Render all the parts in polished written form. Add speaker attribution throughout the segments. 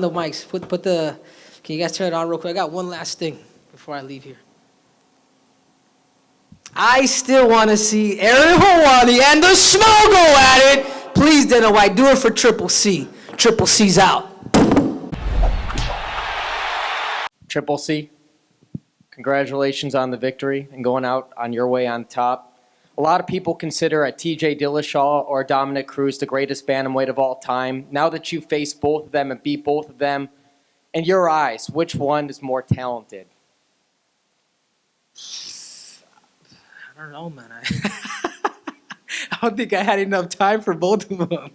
Speaker 1: The mics. Put the. Can you guys turn it on real quick? I got one last thing before I leave here. I still want to see Aaron Hawani and the Schmo go at it. Please, Dana White, do it for Triple C. Triple C's out.
Speaker 2: Triple C, congratulations on the victory and going out on your way on top. A lot of people consider a TJ Dillashaw or Dominick Cruz the greatest bantamweight of all time. Now that you've faced both of them and beat both of them, in your eyes, which one is more talented?
Speaker 1: I don't know, man. I don't think I had enough time for both of them.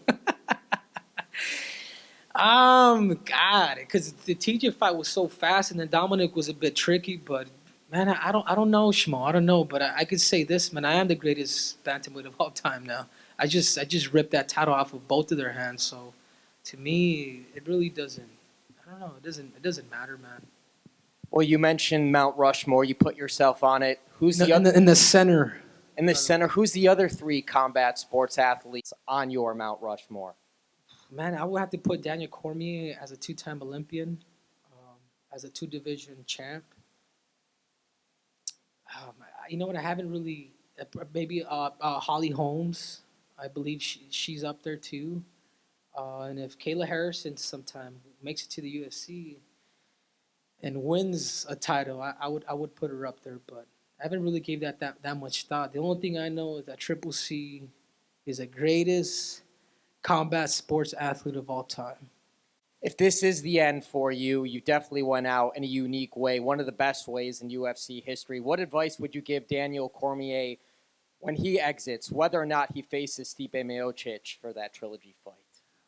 Speaker 1: God, because the TJ fight was so fast, and then Dominic was a bit tricky. But man, I don't know, Schmo. I don't know, but I could say this, man. I am the greatest bantamweight of all time now. I just ripped that title off of both of their hands. So, to me, it really doesn't. I don't know. It doesn't matter, man.
Speaker 2: Well, you mentioned Mount Rushmore. You put yourself on it. Who's the other
Speaker 1: in the center?
Speaker 2: In the center, who's the other three combat sports athletes on your Mount Rushmore?
Speaker 1: Man, I would have to put Daniel Cormier as a two-time Olympian, as a two-division champ. You know what? I haven't really. Maybe Holly Holmes. I believe she's up there too. And if Kayla Harrison sometime makes it to the UFC and wins a title, I would put her up there. But I haven't really gave that much thought. The only thing I know is that Triple C is the greatest combat sports athlete of all time.
Speaker 2: If this is the end for you, you definitely went out in a unique way, one of the best ways in UFC history. What advice would you give Daniel Cormier when he exits, whether or not he faces Stipe Miocic for that trilogy fight?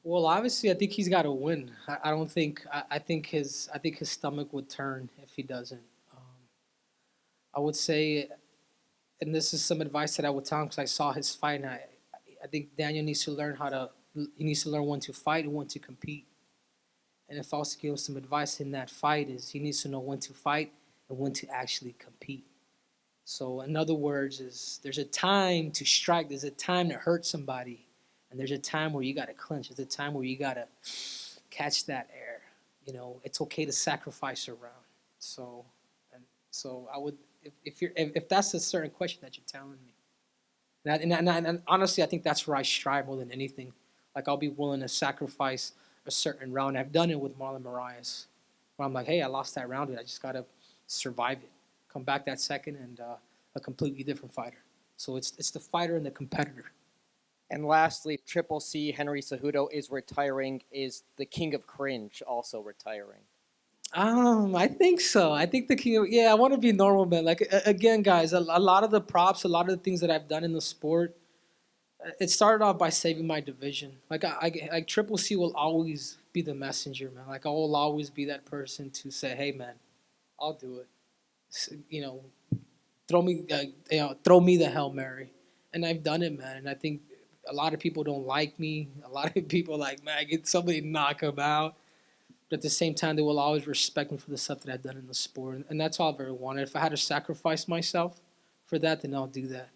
Speaker 1: Well, obviously, I think he's got to win. I don't think. I think his stomach would turn if he doesn't. I would say, and this is some advice that I would tell him because I saw his fight, and I think Daniel needs to learn he needs to learn when to fight and when to compete. And if I was to give him some advice in that fight, is he needs to know when to fight and when to actually compete. So, in other words, there's a time to strike, there's a time to hurt somebody, and there's a time where you got to clinch. There's a time where you got to catch that air. You know, it's okay to sacrifice a round. So I would, if that's a certain question that you're telling me. And honestly, I think that's where I strive more than anything. Like, I'll be willing to sacrifice a certain round. I've done it with Marlon Moraes, where I'm like, hey, I lost that round, but I just got to survive it. Come back that second and a completely different fighter. So it's the fighter and the competitor.
Speaker 2: And lastly, Triple C, Henry Cejudo is retiring. Is the King of Cringe also retiring?
Speaker 1: I think so. I think the king. I want to be normal, man. Like, again, guys, a lot of the props, a lot of the things that I've done in the sport, it started off by saving my division. Like Triple C will always be the messenger, man. Like, I will always be that person to say, hey, man, I'll do it. You know, throw me the Hail Mary, and I've done it, man. And I think a lot of people don't like me. A lot of people are like, man, get somebody to knock him out. But at the same time, they will always respect me for the stuff that I've done in the sport. And that's all I've ever wanted. If I had to sacrifice myself for that, then I'll do that.